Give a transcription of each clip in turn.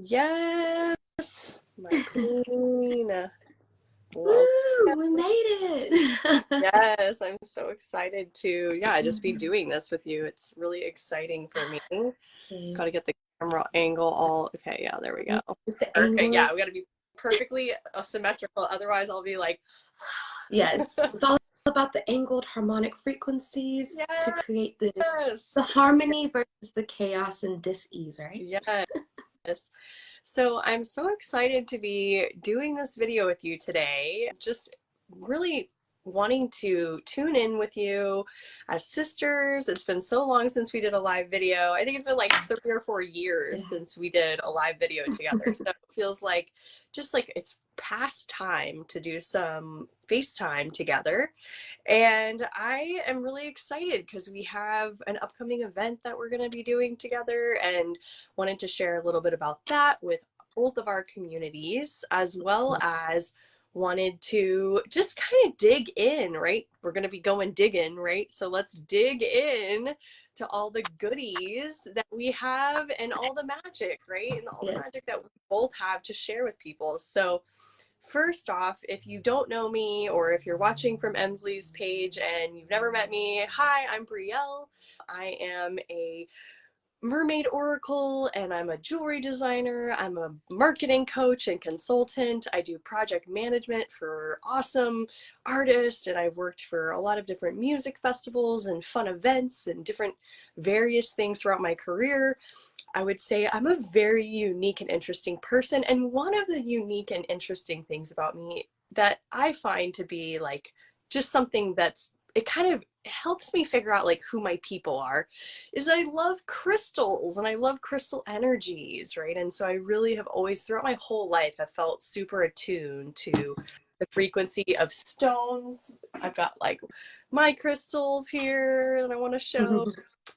Yes, my queen. Well, Woo, we made it. yes, I'm so excited to, yeah, just be doing this with you. It's really exciting for me. Okay. Got to get the camera angle all, okay, yeah, there we go. With the Perfect. Yeah, we angles. got to be perfectly symmetrical. Otherwise, I'll be like, Yes, it's all about the angled harmonic frequencies to create the yes, harmony versus the chaos and dis-ease, right? yes. So I'm so excited to be doing this video with you today. Just really wanting to tune in with you as sisters. It's been so long since we did a live video. I think it's been like 3 or 4 years Yeah. since we did a live video together. So it feels like just like it's past time to do some FaceTime together. And I am really excited because we have an upcoming event that we're going to be doing together and wanted to share a little bit about that with both of our communities, as well as wanted to just kind of dig in, right? We're going to be going digging, right? So let's dig in to all the goodies that we have and all the magic, right? And all the Yeah. magic that we both have to share with people. So first off, if you don't know me or if you're watching from Emsley's page and you've never met me, hi, I'm Brielle. I am a mermaid oracle and I'm a jewelry designer. I'm a marketing coach and consultant. I do project management for awesome artists, and I've worked for a lot of different music festivals and fun events and different various things throughout my career. I would say I'm a very unique and interesting person, and one of the unique and interesting things about me that I find to be like just something that's it kind of helps me figure out like who my people are is I love crystals and I love crystal energies, right? And so I really have always throughout my whole life have felt super attuned to the frequency of stones. I've got like my crystals here and I want to show,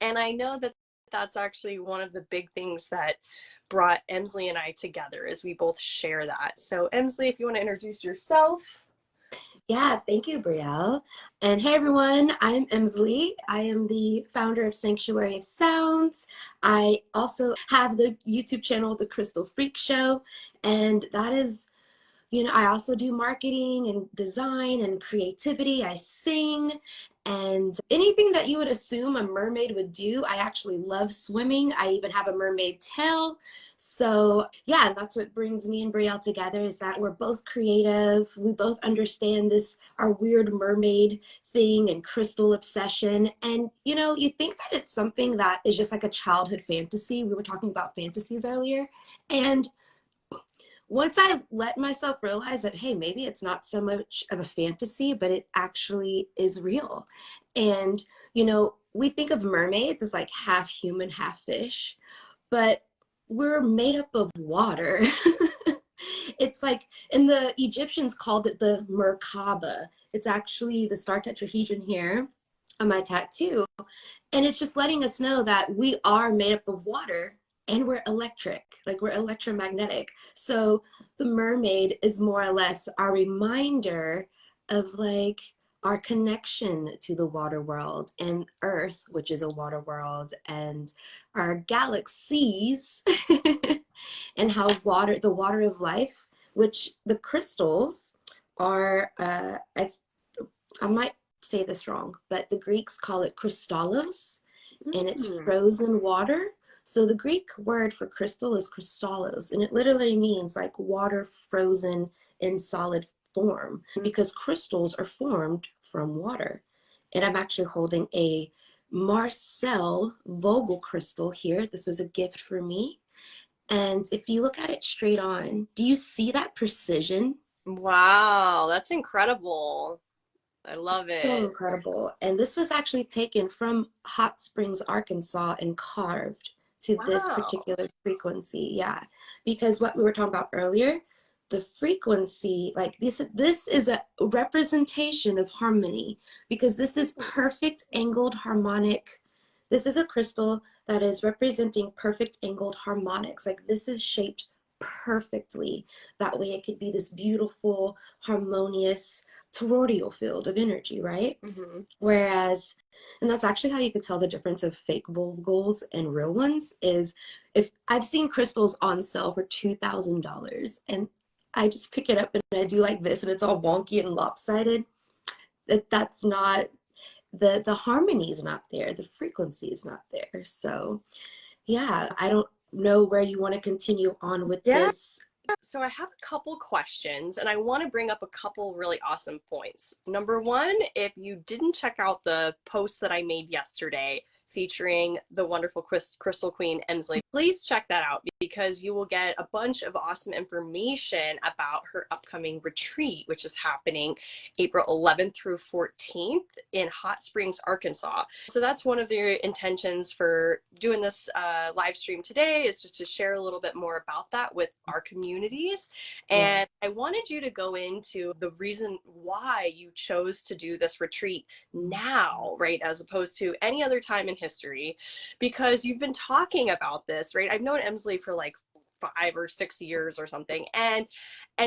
and I know that that's actually one of the big things that brought Emsley and I together is we both share that. So Emsley, if you want to introduce yourself. Yeah, thank you, Brielle. And hey, everyone, I'm Emsley. I am the founder of Sanctuary of Sounds. I also have the YouTube channel, The Crystal Freak Show, and that is, I also do marketing and design and creativity. I sing and anything that you would assume a mermaid would do. I actually love swimming. I even have a mermaid tail. So yeah, that's what brings me and Brielle together is that we're both creative. We both understand this, our weird mermaid thing and crystal obsession. And you think that it's something that is just like a childhood fantasy. We were talking about fantasies earlier. And once I let myself realize that, hey, maybe it's not so much of a fantasy, but it actually is real. And, we think of mermaids as like half human, half fish, but we're made up of water. It's like, and the Egyptians called it the Merkaba. It's actually the star tetrahedron here on my tattoo. And it's just letting us know that we are made up of water and we're electric, like we're electromagnetic. So the mermaid is more or less our reminder of like our connection to the water world and Earth, which is a water world, and our galaxies and how the water of life, which the crystals are, I might say this wrong, but the Greeks call it kristallos, and it's Mm. frozen water. So the Greek word for crystal is kristallos, and it literally means like water frozen in solid form because crystals are formed from water. And I'm actually holding a Marcel Vogel crystal here. This was a gift for me. And if you look at it straight on, do you see that precision? Wow, that's incredible. I love So it. incredible. And this was actually taken from Hot Springs, Arkansas, and carved to this Wow. particular frequency. Yeah. Because what we were talking about earlier, the frequency, like this is a representation of harmony because this is perfect angled harmonic. This is a crystal that is representing perfect angled harmonics. Like this is shaped perfectly. That way it could be this beautiful, harmonious toroidal field of energy, right? Mm-hmm. Whereas, and that's actually how you could tell the difference of fake Vogels and real ones, is if I've seen crystals on sale for $2,000 and I just pick it up and I do like this and it's all wonky and lopsided, that's not, the harmony is not there, the frequency is not there. So yeah, I don't know where you want to continue on with Yeah. this. So I have a couple questions and I want to bring up a couple really awesome points. Number one, if you didn't check out the post that I made yesterday featuring the wonderful Crystal Queen Emsley, please check that out because you will get a bunch of awesome information about her upcoming retreat, which is happening April 11th through 14th in Hot Springs, Arkansas. So that's one of the intentions for doing this live stream today, is just to share a little bit more about that with our communities. And Yes. I wanted you to go into the reason why you chose to do this retreat now, right, as opposed to any other time in history, because you've been talking about this, right? I've known Emsley for like 5 or 6 years or something, and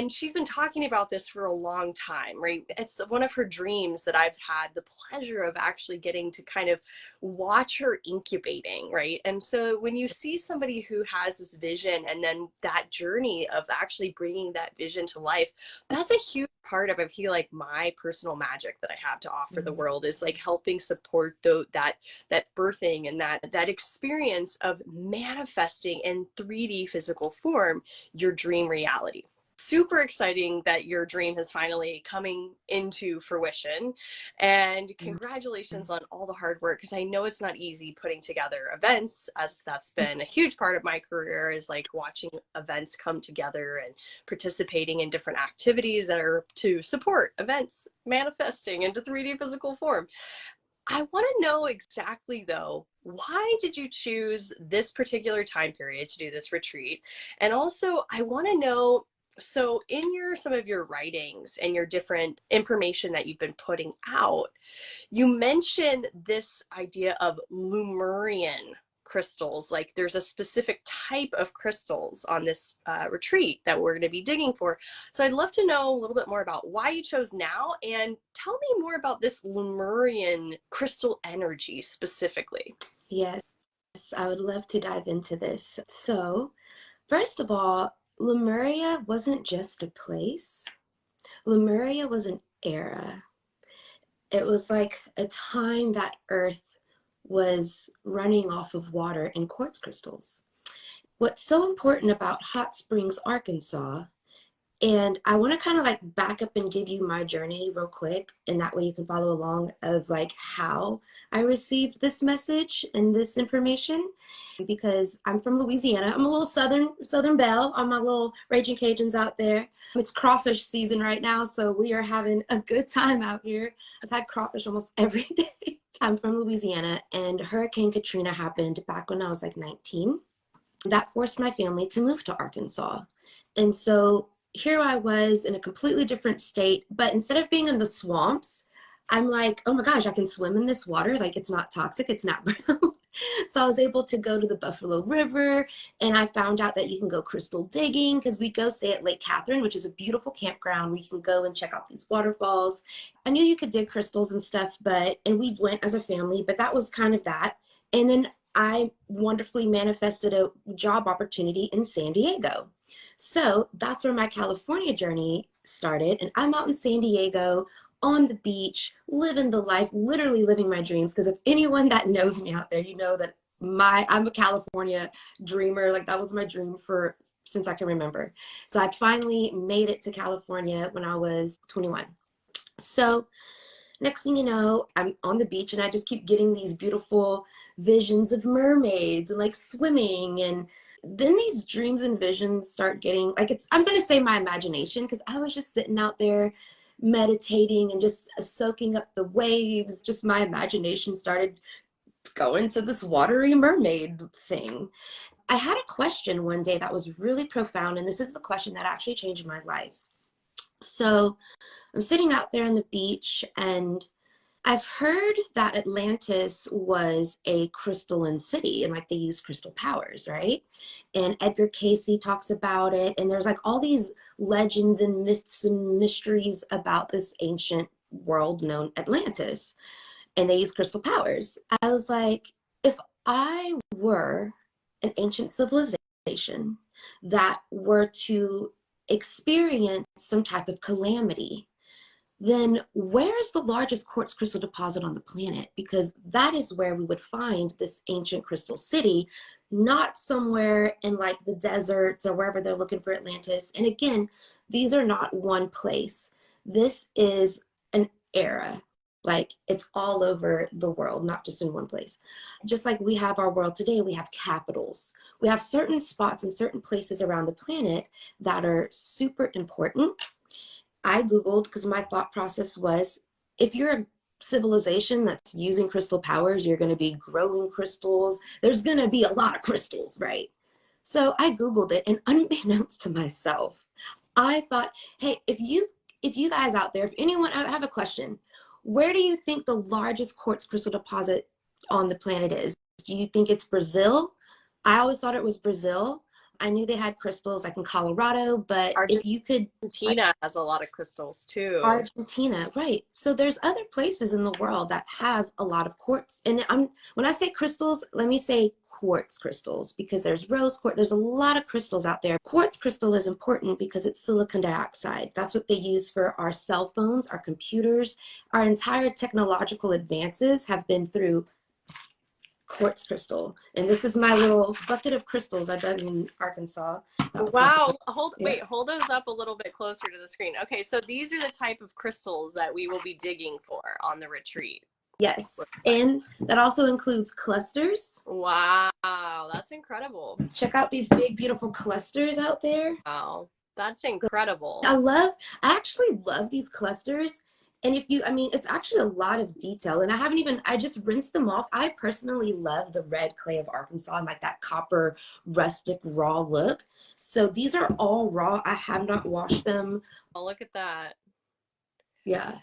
she's been talking about this for a long time, right? It's one of her dreams that I've had the pleasure of actually getting to kind of watch her incubating, right? And so when you see somebody who has this vision and then that journey of actually bringing that vision to life, that's a huge part of, I feel like, my personal magic that I have to offer the world, is like helping support that birthing and that experience of manifesting in 3D physical form your dream reality. Super exciting that your dream is finally coming into fruition, and congratulations on all the hard work, because I know it's not easy putting together events, as that's been a huge part of my career, is like watching events come together and participating in different activities that are to support events manifesting into 3D physical form. I want to know exactly, though, why did you choose this particular time period to do this retreat? And also, I want to know, so in some of your writings and your different information that you've been putting out, you mentioned this idea of Lemurian crystals. Like there's a specific type of crystals on this retreat that we're going to be digging for. So I'd love to know a little bit more about why you chose now, and tell me more about this Lemurian crystal energy specifically. Yes, I would love to dive into this. So, first of all, Lemuria wasn't just a place. Lemuria was an era. It was like a time that Earth was running off of water and quartz crystals. What's so important about Hot Springs, Arkansas, and I want to kind of like back up and give you my journey real quick, and that way you can follow along of like how I received this message and this information, because I'm from Louisiana. I'm a little Southern Belle on my little Raging Cajuns out there. It's crawfish season right now, so we are having a good time out here. I've had crawfish almost every day. I'm from Louisiana, and Hurricane Katrina happened back when I was like 19. That forced my family to move to Arkansas. And so here I was in a completely different state, but instead of being in the swamps, I'm like, oh my gosh, I can swim in this water. Like it's not toxic, it's not brown. So I was able to go to the Buffalo River, and I found out that you can go crystal digging, because we go stay at Lake Catherine, which is a beautiful campground where you can go and check out these waterfalls. I knew you could dig crystals and stuff, and we went as a family, but that was kind of that. And then I wonderfully manifested a job opportunity in San Diego. So that's where my California journey started. And I'm out in San Diego on the beach, living the life, literally living my dreams. Because if anyone that knows me out there, you know that I'm a California dreamer. Like that was my dream for since I can remember. So I finally made it to California when I was 21. So next thing you know, I'm on the beach and I just keep getting these beautiful visions of mermaids and like swimming. And then these dreams and visions start getting like, I'm going to say my imagination, because I was just sitting out there meditating and just soaking up the waves. Just my imagination started going to this watery mermaid thing. I had a question one day that was really profound. And this is the question that actually changed my life. So I'm sitting out there on the beach, and I've heard that Atlantis was a crystalline city and like they use crystal powers, right? And Edgar Casey talks about it. And there's like all these legends and myths and mysteries about this ancient world known Atlantis. And they use crystal powers. I was like, if I were an ancient civilization that were to experience some type of calamity, then where's the largest quartz crystal deposit on the planet? Because that is where we would find this ancient crystal city, not somewhere in like the deserts or wherever they're looking for Atlantis. And again, these are not one place. This is an era. Like it's all over the world, not just in one place. Just like we have our world today, we have capitals. We have certain spots and certain places around the planet that are super important. I Googled because my thought process was if you're a civilization that's using crystal powers, you're going to be growing crystals. There's going to be a lot of crystals, right? So I Googled it, and unbeknownst to myself, I thought, hey, if you guys out there, if anyone, I have a question. Where do you think the largest quartz crystal deposit on the planet is? Do you think it's Brazil? I always thought it was Brazil. I knew they had crystals like in Colorado, but if you could, Argentina has a lot of crystals too. Argentina, right. So there's other places in the world that have a lot of quartz. And when I say crystals, let me say quartz crystals because there's rose quartz. There's a lot of crystals out there. Quartz crystal is important because it's silicon dioxide. That's what they use for our cell phones, our computers. Our entire technological advances have been through quartz crystal. And this is my little bucket of crystals I dug in Arkansas. Wow. Hold those up a little bit closer to the screen. Okay, so these are the type of crystals that we will be digging for on the retreat. Yes, and that also includes clusters. Wow, that's incredible. Check out these big, beautiful clusters out there. Wow, that's incredible. I actually love these clusters. And it's actually a lot of detail. And I just rinsed them off. I personally love the red clay of Arkansas and like that copper, rustic, raw look. So these are all raw. I have not washed them. Oh, look at that. Yeah.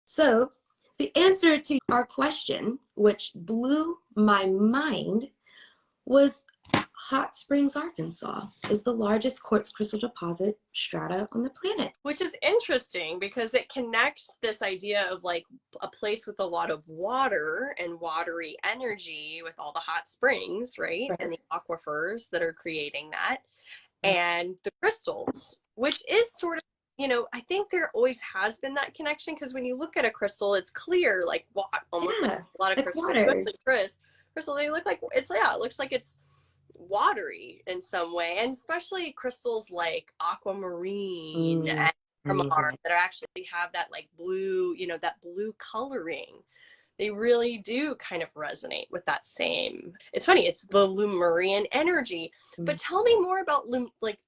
So the answer to our question, which blew my mind, was Hot Springs, Arkansas is the largest quartz crystal deposit strata on the planet. Which is interesting because it connects this idea of like a place with a lot of water and watery energy with all the hot springs, right? And the aquifers that are creating that. And the crystals, which is sort of, I think there always has been that connection because when you look at a crystal, it's clear, like almost like a lot of crystals, especially crystal, they look like it looks like it's watery in some way, and especially crystals like aquamarine and that actually have that like blue, that blue coloring. They really do kind of resonate with that same. It's funny, it's the Lemurian energy. But tell me more about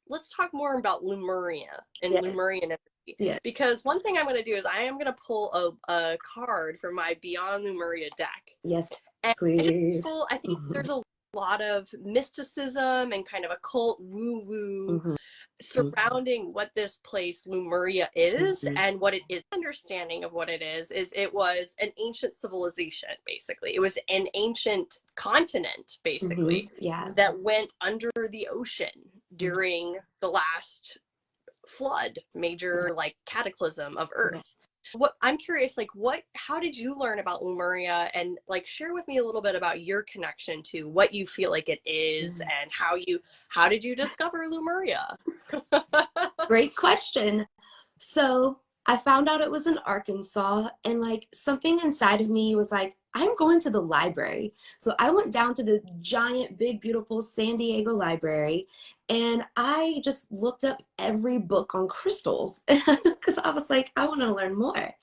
let's talk more about Lemuria and Lemurian energy. Yeah. Because one thing I'm going to do is I am going to pull a card from my Beyond Lemuria deck. Yes, and please. I think there's a lot of mysticism and kind of occult woo-woo surrounding what this place Lemuria is and what it is. Understanding of what it is it was an ancient civilization, basically. It was an ancient continent, basically, that went under the ocean during the last flood, major like cataclysm of Earth. What I'm curious, how did you learn about Lemuria, and share with me a little bit about your connection to what you feel like it is and how did you discover Lemuria? Great question. So I found out it was in Arkansas, and something inside of me was like, I'm going to the library. So I went down to the giant, big, beautiful San Diego library, and I just looked up every book on crystals because I was like, I want to learn more.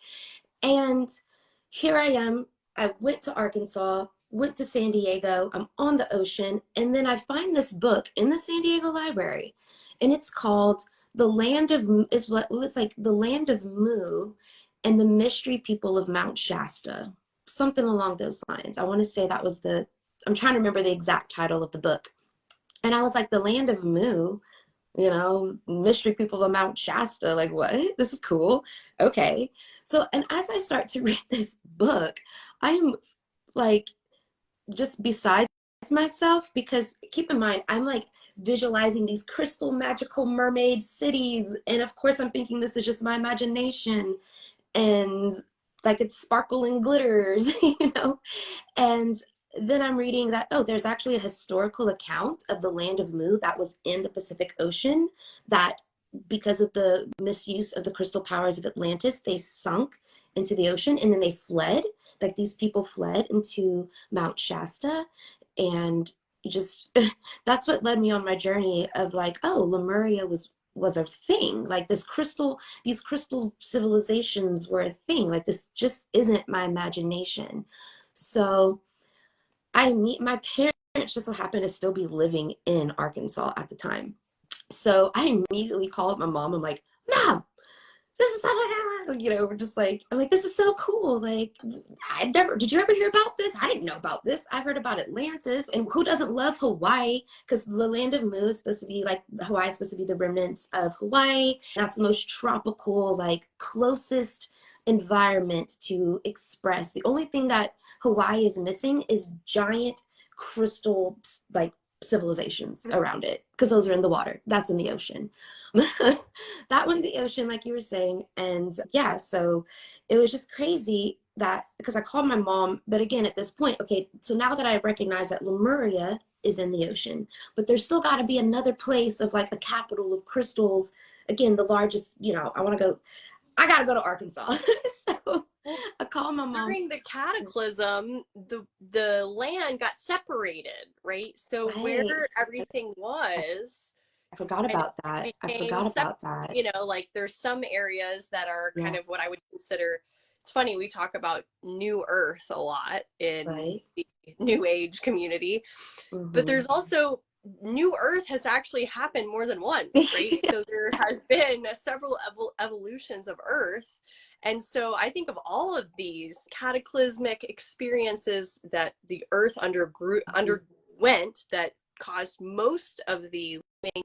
And here I am. I went to Arkansas, went to San Diego. I'm on the ocean. And then I find this book in the San Diego library, and it's called The Land of Mu and the Mystery People of Mount Shasta. Something along those lines. I want to say that was I'm trying to remember the exact title of the book. And I was like, the Land of Mu? you know, mystery people of Mount Shasta. Like, what? This is cool. Okay. So, and as I start to read this book, I am like just besides myself, because keep in mind, I'm like visualizing these crystal magical mermaid cities. And of course, I'm thinking this is just my imagination, and like it's sparkling glitters, you know? And then I'm reading that, oh, there's actually a historical account of the land of Mu that was in the Pacific Ocean, that because of the misuse of the crystal powers of Atlantis, they sunk into the ocean and then they fled. Like these people fled into Mount Shasta. And just that's what led me on my journey of like, oh, Lemuria was a thing. Like these crystal civilizations were a thing. Like this just isn't my imagination. So I meet my parents just so happened to still be living in Arkansas at the time. So I immediately call up my mom. I'm like, Mom, this is something, you know, we're just like, I'm like, this is so cool. Like, did you ever hear about this? I didn't know about this. I heard about Atlantis. And who doesn't love Hawaii? Because the land of Mu is supposed to be like, Hawaii is supposed to be the remnants of Hawaii. That's the most tropical, like closest environment to express. The only thing that Hawaii is missing is giant crystal, like civilizations around it, because those are in the water. That's in the ocean. That one, the ocean, like you were saying. And yeah, so it was just crazy that, because I called my mom, but again, at this point, okay, so now that I recognize that Lemuria is in the ocean, but there's still got to be another place of like a capital of crystals. Again, the largest, you know, I got to go to Arkansas. So I called my mom. During the cataclysm, the land got separated, right? So Right. where everything was, I forgot kind of about that. I became forgot separate. about that. You know, like there's some areas that are kind Yeah. of what I would consider. It's funny, we talk about New Earth a lot in Right. the New Age community, but Mm-hmm. there's also New Earth has actually happened more than once, right? So there has been several evolutions of Earth. And so I think of all of these cataclysmic experiences that the Earth underwent that caused most of the living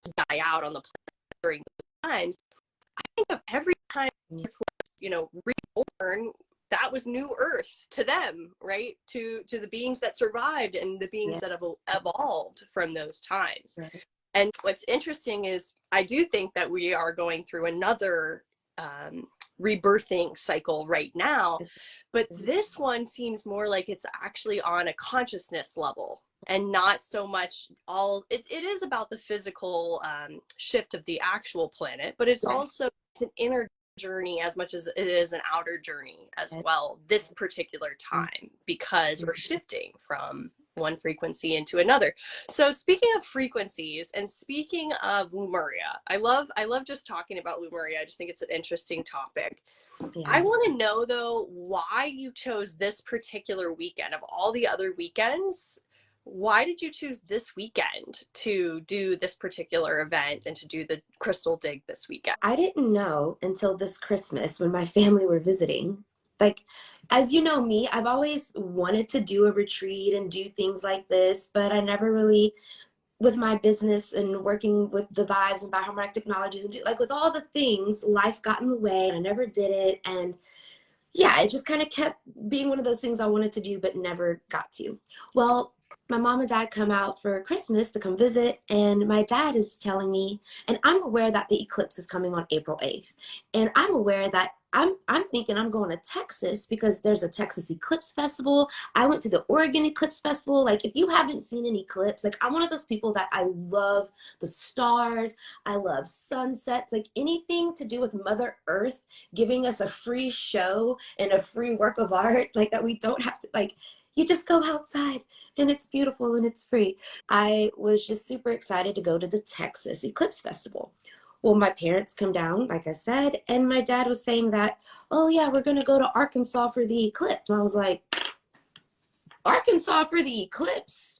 to die out on the planet during those times. I think of every time Earth was, you know, reborn, that was new Earth to them, right? To the beings that survived and the beings Yeah. that have evolved from those times. Right. And what's interesting is I do think that we are going through another rebirthing cycle right now, but this one seems more like it's actually on a consciousness level and not so much it is about the physical shift of the actual planet, but it's also it's an inner journey as much as it is an outer journey as well this particular time, because we're shifting from one frequency into another. So speaking of frequencies and speaking of Lemuria, I love just talking about Lemuria. I just think it's an interesting topic. Yeah. I want to know though why you chose this particular weekend of all the other weekends. Why did you choose this weekend to do this particular event and to do the crystal dig this weekend? I didn't know until this Christmas when my family were visiting. Like, as you know me, I've always wanted to do a retreat and do things like this, but I never really, with my business and working with the vibes and bioharmonic technologies and like with all the things, life got in the way and I never did it. And yeah, it just kind of kept being one of those things I wanted to do but never got to. Well, my mom and dad come out for Christmas to come visit, and my dad is telling me, and I'm aware that the eclipse is coming on April 8th, and I'm aware that I'm thinking I'm going to Texas because there's a Texas Eclipse Festival. I went to the Oregon Eclipse Festival. Like, if you haven't seen an eclipse, like I'm one of those people that I love the stars, I love sunsets, like anything to do with Mother Earth giving us a free show and a free work of art, like that we don't have to, like, you just go outside and it's beautiful and it's free. I was just super excited to go to the Texas Eclipse Festival. Well, my parents come down, like I said, and my dad was saying that, oh yeah, we're going to go to Arkansas for the eclipse. And I was like, Arkansas for the eclipse?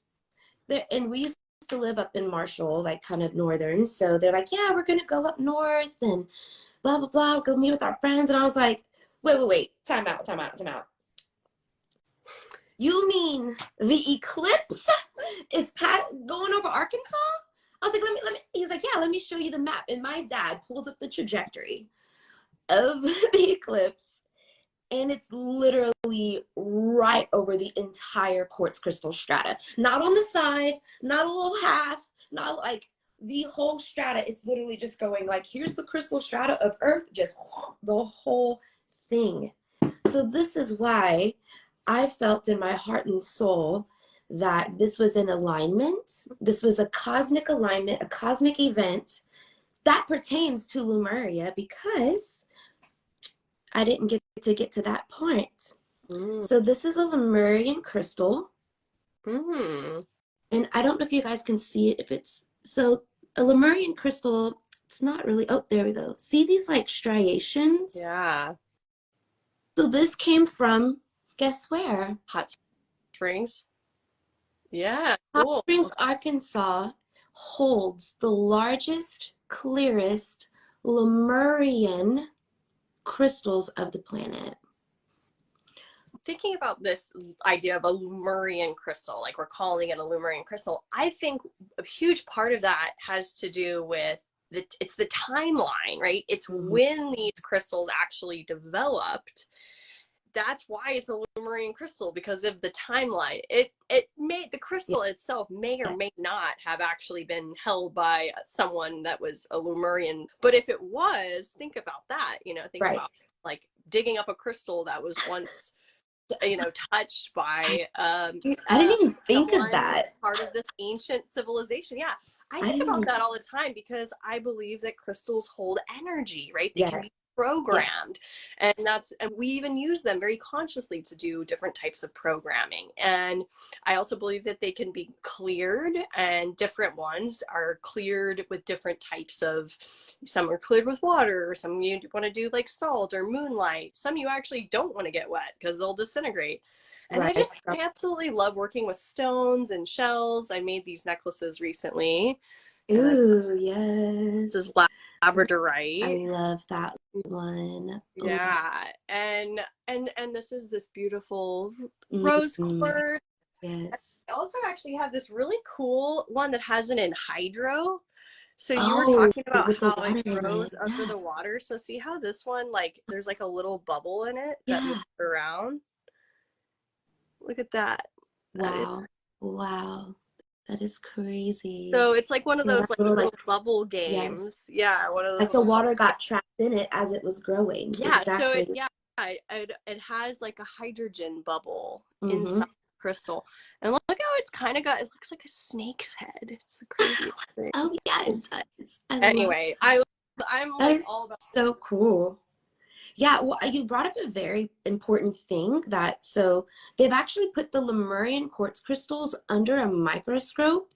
And we used to live up in Marshall, like kind of northern. So they're like, yeah, we're going to go up north and blah, blah, blah, go meet with our friends. And I was like, wait, time out. You mean the eclipse is going over Arkansas? I was like, let me, yeah, let me show you the map. And my dad pulls up the trajectory of the eclipse, and it's literally right over the entire quartz crystal strata. Not on the side, not a little half, not like the whole strata. It's literally just going like, here's the crystal strata of Earth, just the whole thing. So this is why I felt in my heart and soul that this was an alignment. This was a cosmic alignment, a cosmic event that pertains to Lemuria, because I didn't get to that point. So this is a Lemurian crystal. And I don't know if you guys can see it, if it's, so a Lemurian crystal, it's not really, oh, there we go. See these like striations? Yeah. So this came from, guess where? Hot Springs. Yeah, Hot cool. Springs, Arkansas holds the largest, clearest Lemurian crystals of the planet. Thinking about this idea of a Lemurian crystal, like we're calling it a Lemurian crystal, I think a huge part of that has to do with it's the timeline, right? It's when these crystals actually developed. That's why it's a Lemurian crystal, because of the timeline. It made the crystal itself may or may not have actually been held by someone that was a Lemurian. But if it was, think about that. Think about like digging up a crystal that was once touched by I didn't even think of that. Part of this ancient civilization. Yeah. I think about that all the time because I believe that crystals hold energy, right? They can be programmed. And we even use them very consciously to do different types of programming. And I also believe that they can be cleared, and different ones are cleared with different types of, some are cleared with water, some you want to do like salt or moonlight, some you actually don't want to get wet because they'll disintegrate. And I absolutely love working with stones and shells. I made these necklaces recently. Ooh, yes. This is labradorite. I love that one. Yeah. And this is this beautiful rose quartz. Yes. I also actually have this really cool one that has it in hydro. So you were talking about how it grows under the water. So see how this one, like, there's like a little bubble in it that moves around. Look at that. Wow. Wow. That is crazy. So it's like one of those like little bubble games. Yeah, one of those. Like the water got trapped in it as it was growing. Yeah, so it has like a hydrogen bubble inside the crystal. And look how it's kind of got, it looks like a snake's head. It's the craziest thing. Oh yeah, it does. Anyway, I'm like all about so cool. Yeah, well, you brought up a very important thing that, so they've actually put the Lemurian quartz crystals under a microscope,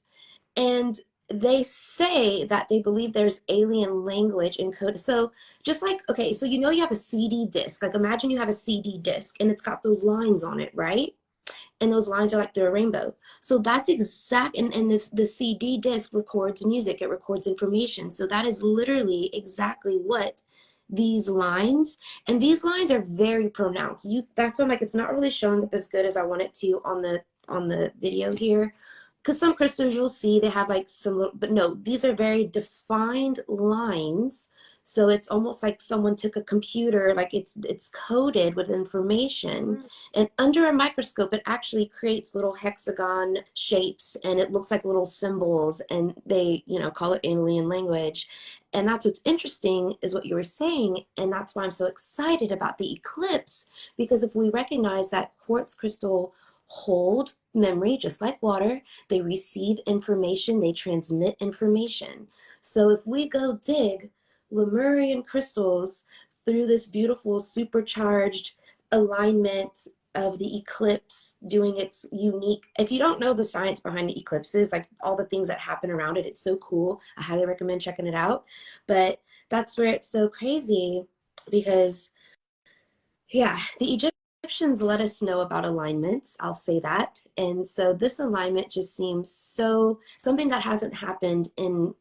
and they say that they believe there's alien language encoded. So just like, okay, so you have a CD disc. Like imagine you have a CD disc and it's got those lines on it, right? And those lines are like they're a rainbow. So that's exact, and the CD disc records music, it records information. So that is literally exactly what these lines, and these lines are very pronounced. That's why I'm like, it's not really showing up as good as I want it to on the video here, because some crystals you'll see they have like some little, but no, these are very defined lines. So it's almost like someone took a computer, like it's coded with information, and under a microscope it actually creates little hexagon shapes, and it looks like little symbols, and they call it alien language. And that's what's interesting, is what you were saying, and that's why I'm so excited about the eclipse, because if we recognize that quartz crystal hold memory just like water, they receive information, they transmit information. So if we go dig Lemurian crystals through this beautiful supercharged alignment of the eclipse, doing its unique, if you don't know the science behind the eclipses, like all the things that happen around it, it's so cool. I highly recommend checking it out. But that's where it's so crazy, because yeah, the Egyptians let us know about alignments, I'll say that. And so this alignment just seems so something that hasn't happened in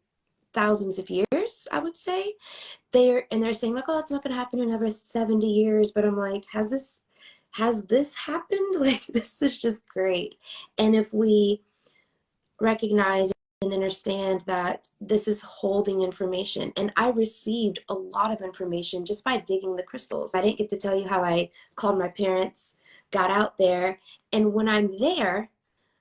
thousands of years, I would say. They're saying like, oh, it's not going to happen in another 70 years. But I'm like, has this happened? Like, this is just great. And if we recognize and understand that this is holding information. And I received a lot of information just by digging the crystals. I didn't get to tell you how I called my parents, got out there, and when I'm there,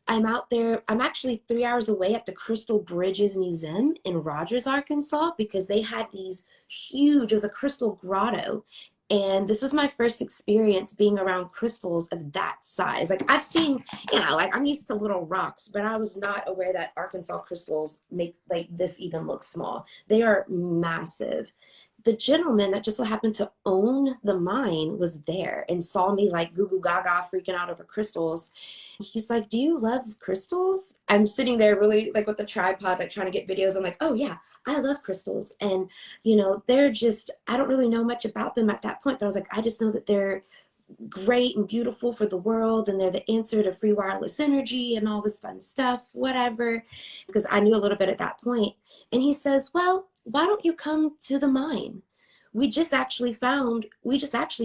I'm out there. I'm actually 3 hours away at the Crystal Bridges Museum in Rogers, Arkansas, because they had these huge, it was a crystal grotto. And this was my first experience being around crystals of that size. Like I've seen, like I'm used to little rocks, but I was not aware that Arkansas crystals make like this even look small. They are massive. The gentleman that just so happened to own the mine was there and saw me like goo goo gaga freaking out over crystals. He's like, "Do you love crystals?" I'm sitting there really like with the tripod, like trying to get videos. I'm like, "Oh yeah, I love crystals." And they're just, I don't really know much about them at that point, but I was like, I just know that they're great and beautiful for the world, and they're the answer to free wireless energy and all this fun stuff, whatever, because I knew a little bit at that point. And he says, "Well, why don't you come to the mine? We just actually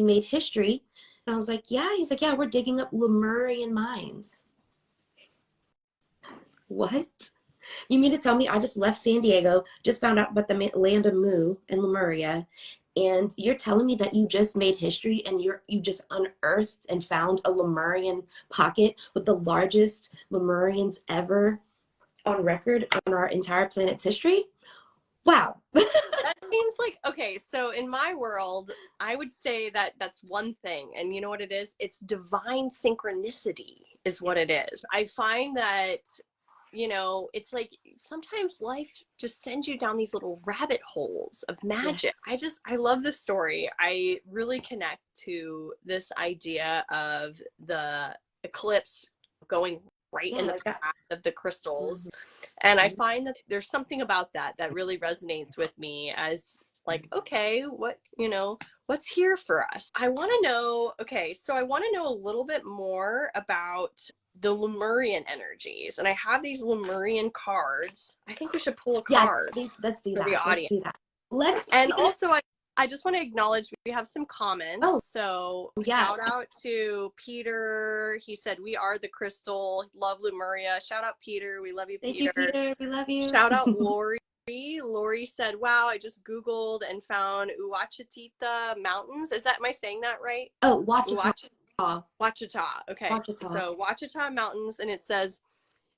made history." And I was like, "Yeah." He's like, "Yeah, we're digging up Lemurian mines." What? You mean to tell me I just left San Diego, just found out about the land of Mu and Lemuria, and you're telling me that you just made history and you just unearthed and found a Lemurian pocket with the largest Lemurians ever on record on our entire planet's history? Wow. That seems like, okay, so in my world, I would say that that's one thing. And you know what it is? It's divine synchronicity is what it is. I find that, it's like sometimes life just sends you down these little rabbit holes of Yeah. magic. I love this story. I really connect to this idea of the eclipse going right Yeah, in the like that. path of the crystals. Mhm. And I find that there's something about that that really resonates with me as like, okay, what's here for us? I want to know, okay, so I want to know a little bit more about the Lemurian energies. And I have these Lemurian cards. I think we should pull a Yeah, card let's do for the that. Let's audience. do that. Let's And speaking of, also, I just want to acknowledge we have some comments. oh, So yeah. shout out to Peter. He said, "We are the crystal. Love Lemuria." Shout out, Peter. We love you, Thank you, Peter. Peter. We love you. Shout out, Lori. Lori said, "Wow, I just Googled and found Uwachitita Mountains." Am I saying that right? Oh, Wachita. Wachita. Okay. Wachita. So Wachita Mountains, and it says,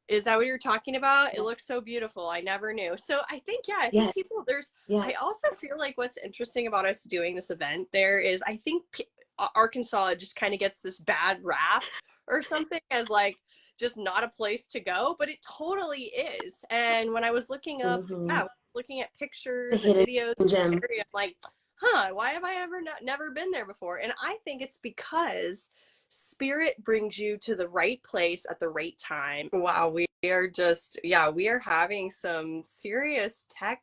"Is that what you're talking about? It Yes. looks so beautiful. I never knew." So I think, yeah, I Yeah. think people, Yeah. I also feel like what's interesting about us doing this event there is I think Arkansas just kind of gets this bad rap or something as like just not a place to go, but it totally is. And when I was looking up, Mm-hmm. yeah, looking at The pictures and hidden videos of gem. the area, I'm like, huh, why have I never been there before? And I think it's because spirit brings you to the right place at the right time. Wow, we are just, yeah, we are having some serious tech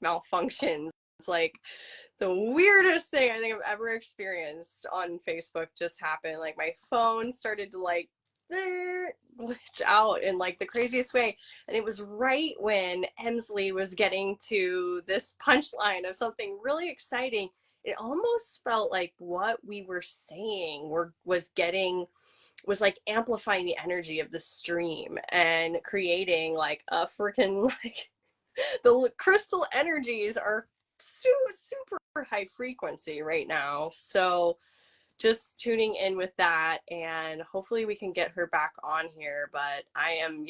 malfunctions. It's like the weirdest thing I think I've ever experienced on Facebook just happened. Like my phone started to like glitch out in like the craziest way. And it was right when Emsley was getting to this punchline of something really exciting. It almost felt like what we were saying was like amplifying the energy of the stream and creating like a freaking like the crystal energies are super high frequency right now. So just tuning in with that, and hopefully we can get her back on here. But I'm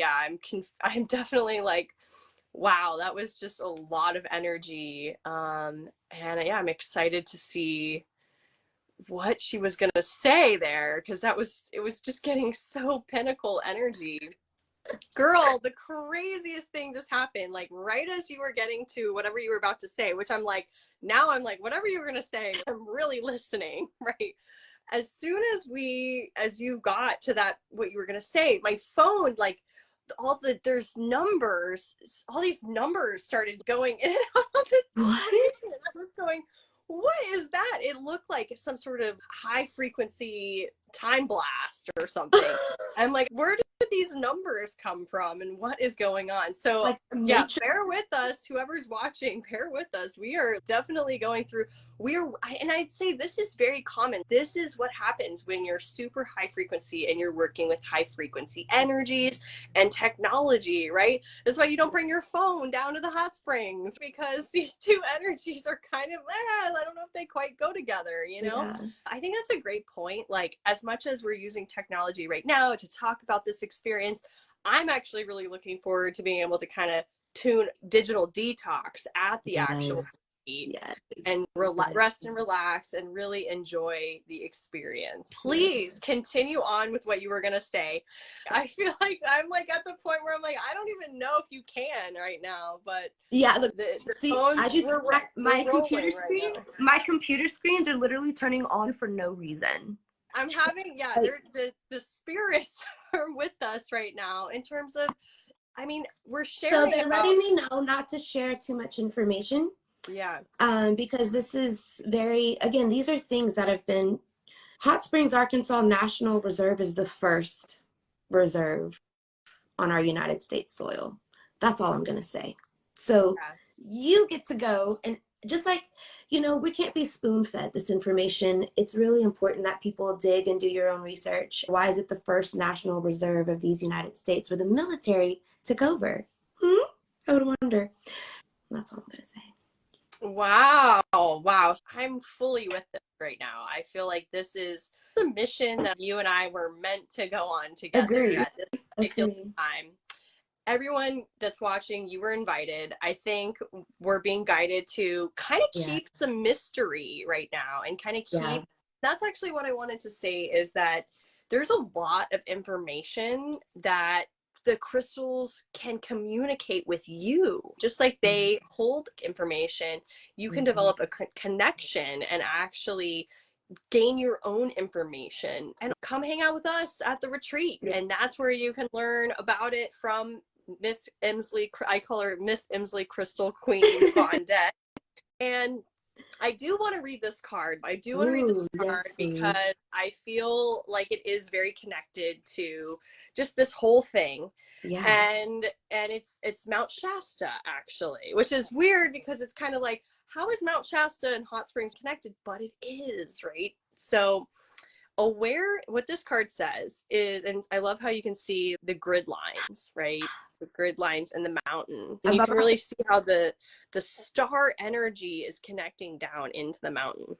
definitely like, wow, that was just a lot of energy. And yeah, I'm excited to see what she was gonna say there, because it was just getting so pinnacle energy. Girl, the craziest thing just happened, like right as you were getting to whatever you were about to say, which I'm like, now I'm like, whatever you were gonna say, I'm really listening, right? As soon as you got to that, what you were gonna say, my phone, like there's numbers, all these numbers started going in and out of the screen. What? And I was going, what is that? It looked like some sort of high frequency time blast or something. I'm like, where did these numbers come from and what is going on? So like yeah, bear with us, whoever's watching, bear with us. We are definitely going through, and I'd say this is very common. This is what happens when you're super high frequency and you're working with high frequency energies and technology, right? That's why you don't bring your phone down to the hot springs, because these two energies are kind of, I don't know if they quite go together, you know? Yeah. I think that's a great point. Like, as much as we're using technology right now to talk about this experience, I'm actually really looking forward to being able to kind of tune digital detox at the actual state and rest and relax and really enjoy the experience. Please continue on with what you were going to say. I feel like I'm like at the point where I'm like, I don't even know if you can right now, but yeah, look, the see, phones, I just my computer screens, screens, my computer screens are literally turning on for no reason. I'm having, they're the spirits are with us right now in terms of, I mean, we're sharing. So they're letting me know not to share too much information. Yeah. Because this is very, again, these are things that have been, Hot Springs, Arkansas National Reserve is the first reserve on our United States soil. That's all I'm going to say. So you get to go, and just like, you know, we can't be spoon-fed this information. It's really important that people dig and do your own research. Why is it the first national reserve of these United States where the military took over? I would wonder. That's all I'm going to say. Wow. I'm fully with this right now. I feel like this is a mission that you and I were meant to go on together at this particular time. Everyone that's watching, you were invited. I think we're being guided to kind of keep some mystery right now and kind of keep, that's actually what I wanted to say, is that there's a lot of information that the crystals can communicate with you. Just like they hold information, you can develop a connection and actually gain your own information. And come hang out with us at the retreat. And that's where you can learn about it from Miss Emsley. I call her Miss Emsley Crystal Queen on deck. And I do want to read this card. Because I feel like it is very connected to just this whole thing. And it's Mount Shasta, actually, which is weird because it's kind of like, how is Mount Shasta and Hot Springs connected? But it is, right? So what this card says is, and I love how you can see the grid lines, right? The grid lines in the mountain. And you can really see how the star energy is connecting down into the mountain.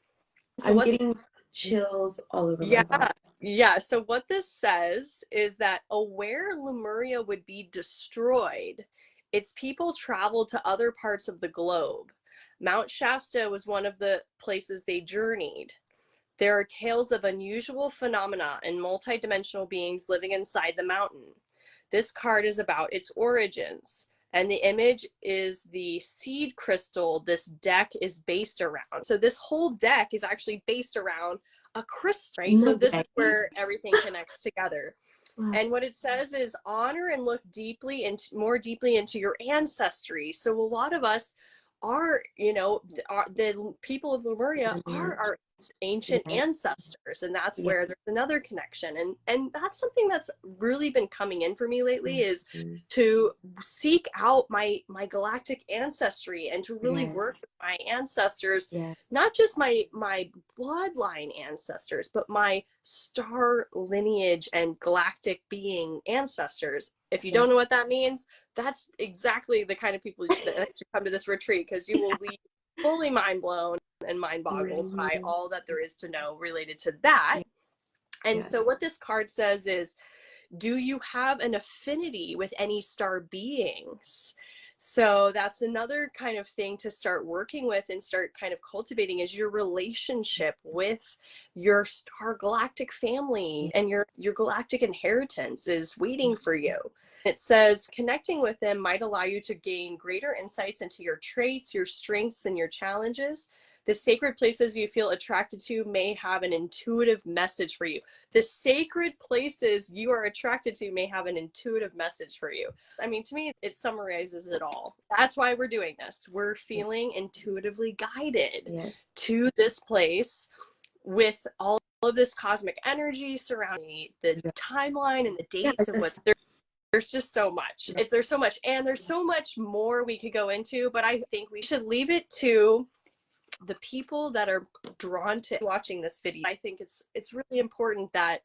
So I'm getting chills all over my body. Yeah. So what this says is that where Lemuria would be destroyed, its people traveled to other parts of the globe. Mount Shasta was one of the places they journeyed. There are tales of unusual phenomena and multidimensional beings living inside the mountain. This card is about its origins, and the image is the seed crystal this deck is based around. So this whole deck is actually based around a crystal, right? So this is where everything connects together. And what it says is honor and look more deeply into your ancestry. So a lot of us are, the people of Lemuria are our ancient ancestors, and that's where there's another connection. And that's something that's really been coming in for me lately, is to seek out my galactic ancestry and to really work with my ancestors, not just my bloodline ancestors, but my star lineage and galactic being ancestors. If you don't know what that means, that's exactly the kind of people that should come to this retreat, because you will leave fully mind blown and mind boggled by all that there is to know related to that. And so what this card says is, do you have an affinity with any star beings? So that's another kind of thing to start working with and start kind of cultivating, is your relationship with your star galactic family, and your galactic inheritance is waiting for you. It says connecting with them might allow you to gain greater insights into your traits, your strengths, and your challenges. The sacred places you feel attracted to may have an intuitive message for you. The sacred places you are attracted to may have an intuitive message for you. I mean, to me, it summarizes it all. That's why we're doing this. We're feeling intuitively guided to this place with all of this cosmic energy surrounding the timeline and the Yeah, dates of what's there. There's just so much. There's so much, and there's so much more we could go into, but I think we should leave it to the people that are drawn to watching this video. I think it's really important that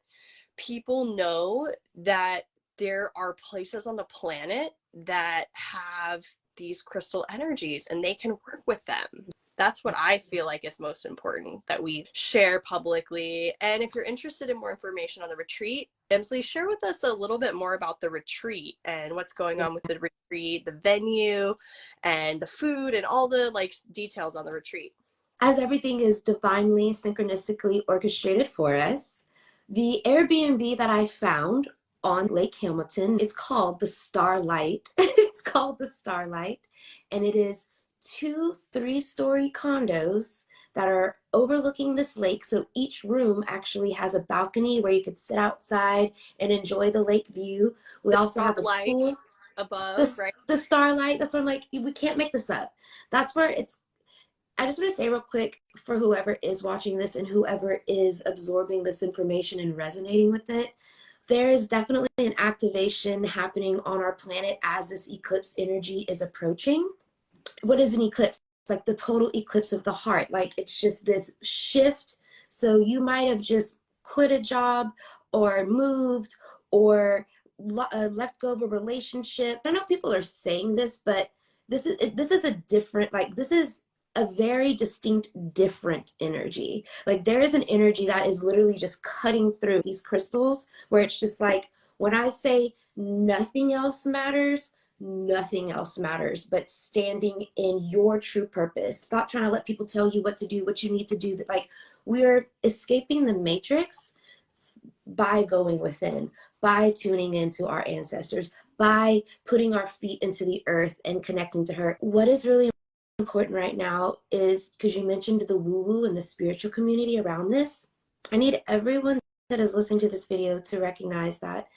people know that there are places on the planet that have these crystal energies and they can work with them. That's what I feel like is most important that we share publicly. And if you're interested in more information on the retreat, Emsley, share with us a little bit more about the retreat and what's going on with the retreat, the venue and the food and all the like details on the retreat. As everything is divinely, synchronistically orchestrated for us, the Airbnb that I found on Lake Hamilton, it's called the Starlight. It's called the Starlight, and it is 2 3-story condos that are overlooking this lake. So each room actually has a balcony where you could sit outside and enjoy the lake view. We also have a pool above, right? The Starlight. That's where I'm like, we can't make this up. That's where it's. I just want to say real quick for whoever is watching this and whoever is absorbing this information and resonating with it, there is definitely an activation happening on our planet as this eclipse energy is approaching. What is an eclipse? It's like the total eclipse of the heart. Like it's just this shift. So you might have just quit a job or moved or let go of a relationship. I know people are saying this, but this is a different, like this is a very distinct different energy. Like there is an energy that is literally just cutting through these crystals where it's just like when I say nothing else matters, nothing else matters but standing in your true purpose. Stop trying to let people tell you what to do, what you need to do. Like we're escaping the matrix by going within, by tuning into our ancestors, by putting our feet into the earth and connecting to her. What is really important right now is, because you mentioned the woo-woo and the spiritual community around this, I need everyone that is listening to this video to recognize that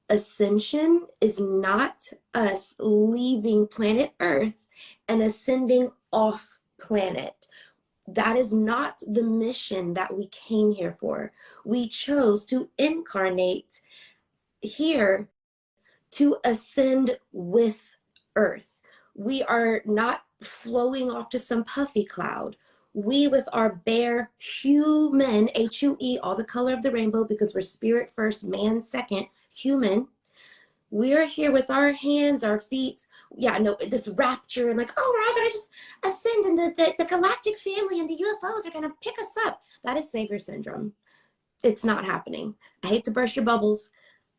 ascension is not us leaving planet Earth and ascending off planet. That is not the mission that we came here for. We chose to incarnate here to ascend with Earth. We are not flowing off to some puffy cloud. We, with our bare human, H-U-E, all the color of the rainbow, because we're spirit first, man second, human. We're here with our hands, our feet. Yeah, no, this rapture and like, oh, we're all gonna just ascend and the galactic family and the UFOs are gonna pick us up. That is savior syndrome. It's not happening. I hate to burst your bubbles,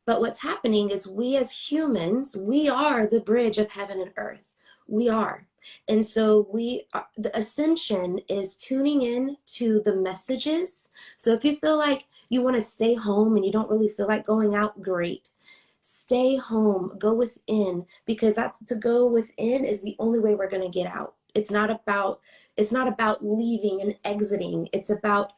but what's happening is we as humans, we are the bridge of heaven and earth. We are. And so the ascension is tuning in to the messages. So if you feel like you want to stay home and you don't really feel like going out, great. Stay home, go within, because that's to go within is the only way we're going to get out. It's not about leaving and exiting. It's about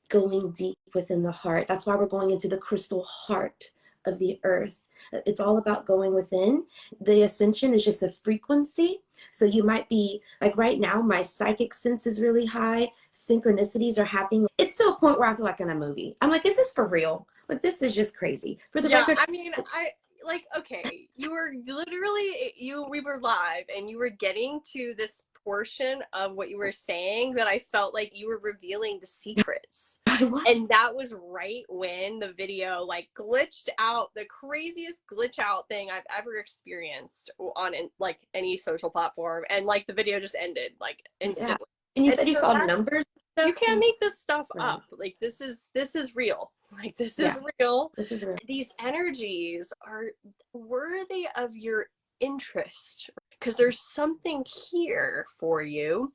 going deep within the heart. That's why we're going into the crystal heart of the earth. It's all about going within. The ascension is just a frequency. So you might be like right now, my psychic sense is really high. Synchronicities are happening. It's to a point where I feel like in a movie. I'm like, is this for real? Like, this is just crazy. For the record, I mean, okay, you were literally, we were live and you were getting to this portion of what you were saying that I felt like you were revealing the secrets. And that was right when the video like glitched out, the craziest glitch out thing I've ever experienced on like any social platform. And like the video just ended like instantly. Yeah. And you said you saw numbers. You can't make this stuff up. Like this is real. Like this is real. This is real. These energies are worthy of your interest because there's something here for you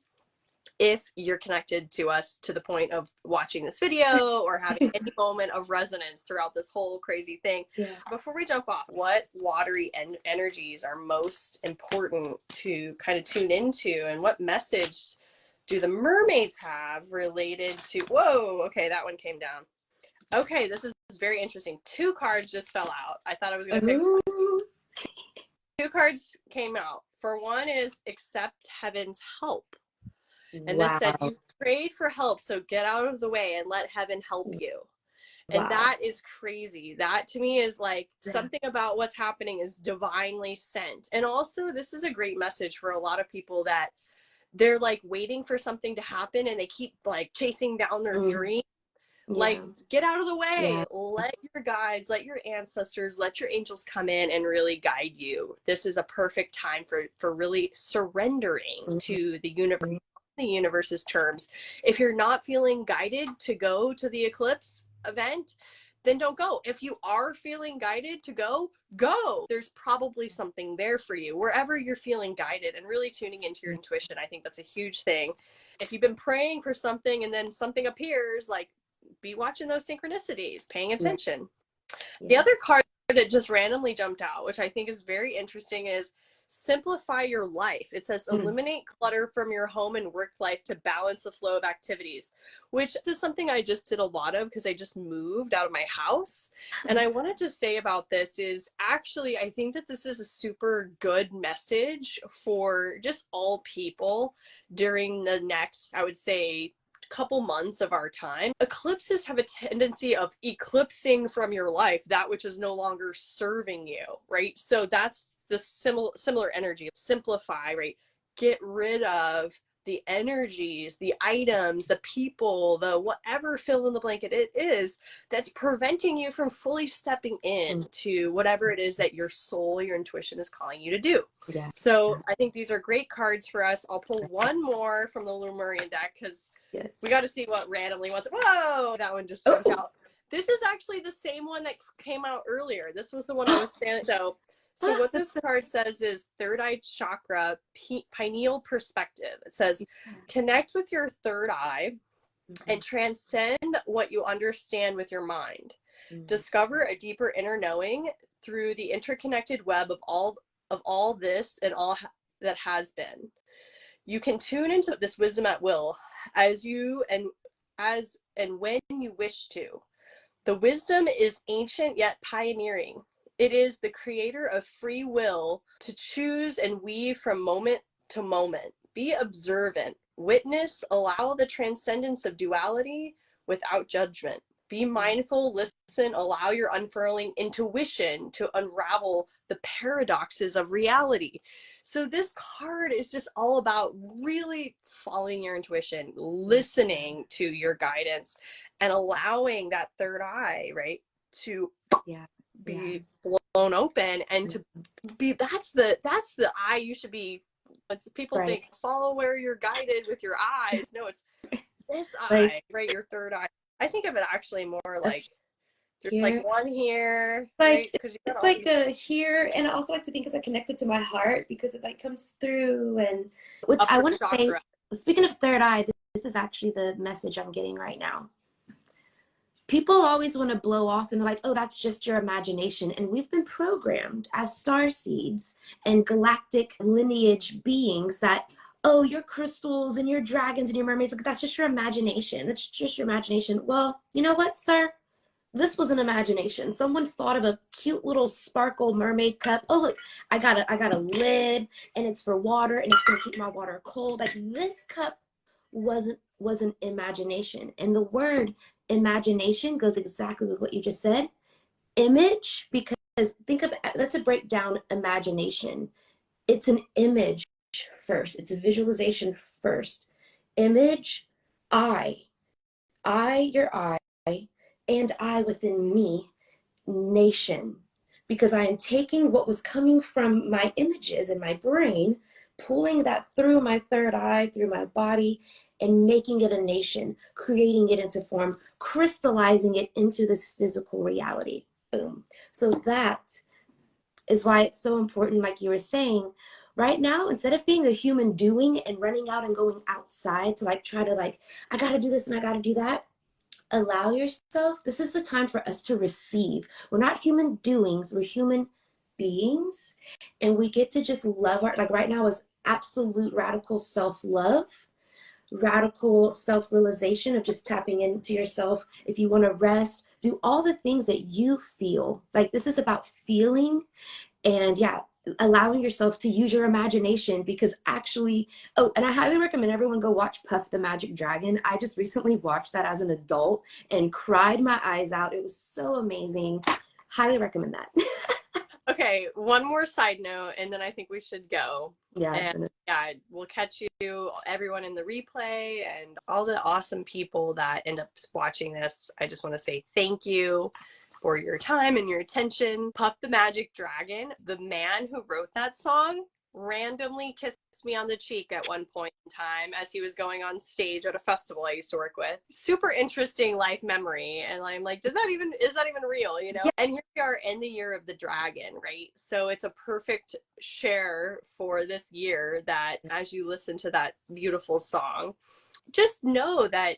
if you're connected to us to the point of watching this video or having any moment of resonance throughout this whole crazy thing. Yeah. Before we jump off, what watery energies are most important to kind of tune into, and what message do the mermaids have related to, whoa, okay, that one came down. Okay, this is very interesting. 2 cards just fell out. I thought I was going to pick one. 2 cards came out. For one is accept heaven's help. And this said, Wow. you've prayed for help, so get out of the way and let heaven help you. And Wow. that is crazy. That to me is like Yeah. something about what's happening is divinely sent. And also, this is a great message for a lot of people that they're like waiting for something to happen and they keep like chasing down their Mm, dream. yeah. Like, get out of the way. Yeah. Let your guides, let your ancestors, let your angels come in and really guide you. This is a perfect time for really surrendering Mhm. to the universe's terms. If you're not feeling guided to go to the eclipse event, then don't go. If you are feeling guided to go, go. There's probably something there for you wherever you're feeling guided, and really tuning into your intuition. I think that's a huge thing. If you've been praying for something and then something appears, like, be watching those synchronicities, paying Yeah. attention. The other Yes. card that just randomly jumped out, which I think is very interesting, is simplify your life. It says Mm. eliminate clutter from your home and work life to balance the flow of activities, which is something I just did a lot of because I just moved out of my house. And I wanted to say about this is actually, I think that this is a super good message for just all people during the next, I would say, couple months of our time. Eclipses have a tendency of eclipsing from your life that which is no longer serving you, right? So that's the similar energy. Simplify, right? Get rid of the energies, the items, the people, the whatever fill in the blanket it is that's preventing you from fully stepping in Mm. to whatever it is that your soul, your intuition is calling you to do. Yeah. So I think these are great cards for us. I'll pull one more from the Lemurian deck because we Yes. got to see what randomly wants. Whoa, that one just jumped Oh. out. This is actually the same one that came out earlier. This was the one I was saying. So what That's this so, card says is third eye chakra, pineal perspective. It says yeah. connect with your third eye Mhm. and transcend what you understand with your mind. Mhm. Discover a deeper inner knowing through the interconnected web of all this and all that has been. You can tune into this wisdom at will as and when you wish to. The wisdom is ancient yet pioneering. It is the creator of free will to choose and weave from moment to moment. Be observant, witness, allow the transcendence of duality without judgment. Be mindful, listen, allow your unfurling intuition to unravel the paradoxes of reality. So this card is just all about really following your intuition, Yeah. listening to your guidance, and allowing that third eye, right, to Yeah. Yeah. be blown open and to Mhm. be that's the eye you should be. It's, people Right. think follow where you're guided with your eyes. No, it's this Like, eye, right, your third eye. I think of it actually more up like there's like here. one here, Like right, because you got it's all like these a here, and I also like to think it's like connected to my heart because it like comes through, and which I upper want to say, chakra. speaking of third eye, this is actually the message I'm getting right now. People always want to blow off and they're like, oh, that's just your imagination. And we've been programmed as star seeds and galactic lineage beings that, oh, your crystals and your dragons and your mermaids, like, that's just your imagination. That's just your imagination. Well, you know what, sir? This was an imagination. Someone thought of a cute little sparkle mermaid cup. Oh, look, I got a lid and it's for water and it's gonna keep my water cold. Like, this cup was an imagination. And the word imagination goes exactly with what you just said. Image, because think of, let's break down imagination. It's an image first. It's a visualization first. Image, I, your eye, and I within me, nation, because I am taking what was coming from my images in my brain, pulling that through my third eye, through my body, and making it a nation, creating it into form, crystallizing it into this physical reality. Boom. So that is why it's so important, like you were saying, right now, instead of being a human doing and running out and going outside to like try to like, I gotta do this and I gotta do that, allow yourself. This is the time for us to receive. We're not human doings, we're human beings. And we get to just love our, like right now is absolute radical self-love, radical self-realization of just tapping into yourself. If you want to rest, do all the things that you feel. Like this is about feeling. And yeah, allowing yourself to use your imagination, because actually, oh, and I highly recommend everyone go watch Puff the Magic Dragon. I just recently watched that as an adult and cried my eyes out. It was so amazing. Highly recommend that. Okay, one more side note, and then I think we should go. Yeah. And yeah, we'll catch you, everyone in the replay, and all the awesome people that end up watching this. I just want to say thank you for your time and your attention. Puff the Magic Dragon, the man who wrote that song, randomly kissed me on the cheek at one point in time as he was going on stage at a festival I used to work with. Super interesting life memory. And I'm like, is that even real, you know? Yeah. And here we are in the year of the dragon, right? So it's a perfect share for this year that as you listen to that beautiful song, just know that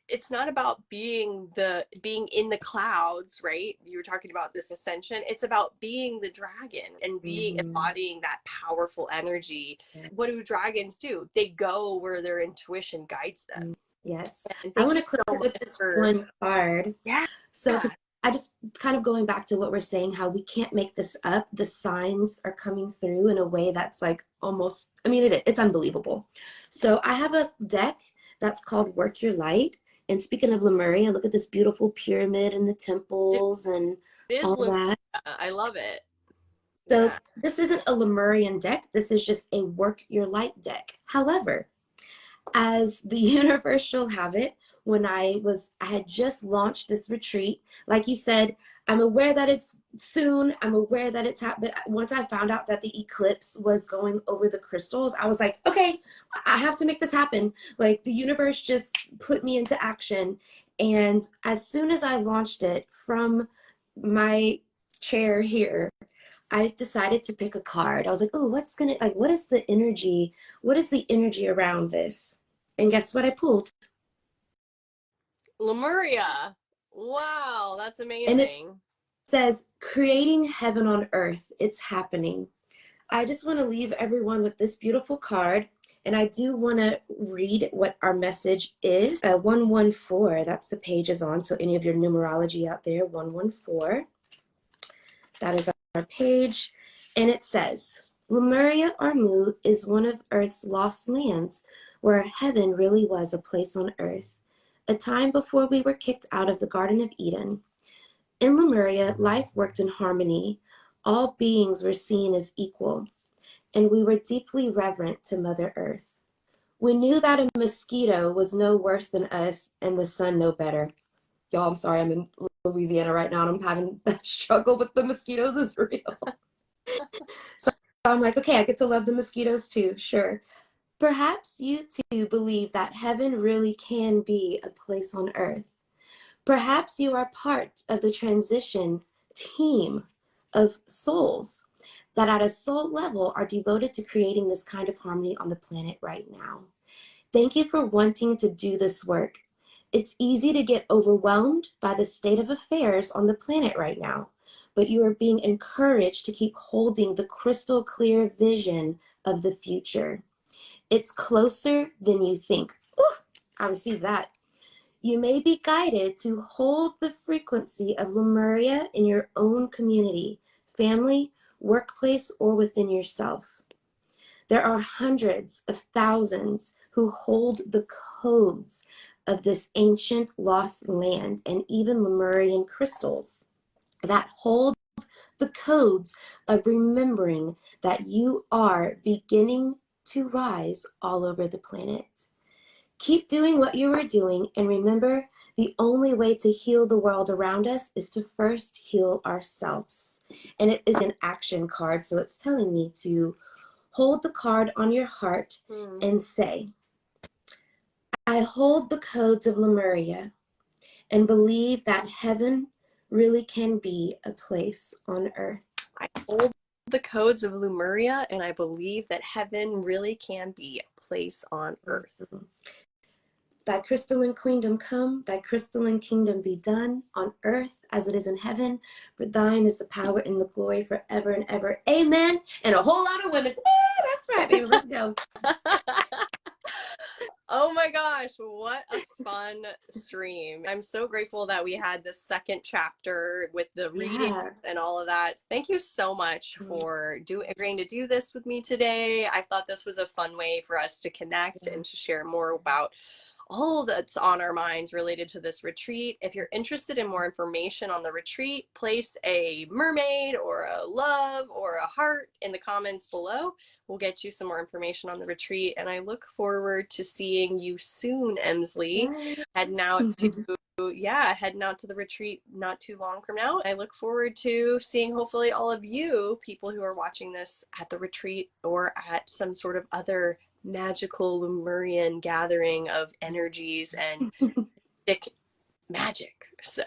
it's not about being in the clouds, right? You were talking about this ascension. It's about being the dragon and embodying that powerful energy. Yeah. What do dragons do? They go where their intuition guides them. Yes. I want to close it with this one card. Yeah. So I just kind of going back to what we're saying, how we can't make this up. The signs are coming through in a way that's like almost, I mean, it's unbelievable. So I have a deck that's called Work Your Light. And speaking of Lemuria, look at this beautiful pyramid and the temples and all that. I love it. So this isn't a Lemurian deck. This is just a Work Your Light deck. However, as the universe shall have it, when I had just launched this retreat, like you said, I'm aware that it's soon. I'm aware that it's happening. But once I found out that the eclipse was going over the crystals, I was like, okay, I have to make this happen. Like the universe just put me into action. And as soon as I launched it from my chair here, I decided to pick a card. I was like, oh, what is the energy? What is the energy around this? And guess what I pulled? Lemuria. Wow, that's amazing. And it says, creating heaven on earth. It's happening. I just want to leave everyone with this beautiful card. And I do want to read what our message is. 114, that's the page is on. So any of your numerology out there, 114. That is our page. And it says, Lemuria or Mu is one of Earth's lost lands where heaven really was a place on earth, a time before we were kicked out of the Garden of Eden. In Lemuria, life worked in harmony. All beings were seen as equal, and we were deeply reverent to Mother Earth. We knew that a mosquito was no worse than us and the sun no better. Y'all, I'm sorry, I'm in Louisiana right now and I'm having that struggle with the mosquitoes is real. So I'm like, okay, I get to love the mosquitoes too, sure. Perhaps you too believe that heaven really can be a place on earth. Perhaps you are part of the transition team of souls that at a soul level are devoted to creating this kind of harmony on the planet right now. Thank you for wanting to do this work. It's easy to get overwhelmed by the state of affairs on the planet right now, but you are being encouraged to keep holding the crystal clear vision of the future. It's closer than you think. Ooh, I received that. You may be guided to hold the frequency of Lemuria in your own community, family, workplace, or within yourself. There are hundreds of thousands who hold the codes of this ancient lost land and even Lemurian crystals that hold the codes of remembering that you are beginning to rise all over the planet. Keep doing what you are doing, and remember, the only way to heal the world around us is to first heal ourselves. And it is an action card, so it's telling me to hold the card on your heart and say, I hold the codes of Lemuria and believe that heaven really can be a place on earth. I hold the codes of Lemuria and I believe that heaven really can be a place on earth. Thy crystalline queendom come, thy crystalline kingdom be done on earth as it is in heaven. For thine is the power and the glory forever and ever. Amen. And a whole lot of women. Woo, that's right, baby. Let's go. Oh my gosh, what a fun stream. I'm so grateful that we had this second chapter with the reading Yeah. and all of that. Thank you so much for agreeing to do this with me today. I thought this was a fun way for us to connect Yeah. and to share more about all that's on our minds related to this retreat. If you're interested in more information on the retreat, place a mermaid or a love or a heart in the comments below. We'll get you some more information on the retreat. And I look forward to seeing you soon, Emsley. Heading Yes. out to heading out to the retreat not too long from now. I look forward to seeing hopefully all of you people who are watching this at the retreat or at some sort of other magical Lemurian gathering of energies and stick magic. So,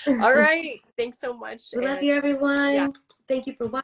all right. Thanks so much. We love And you, yeah. everyone. Thank you for watching.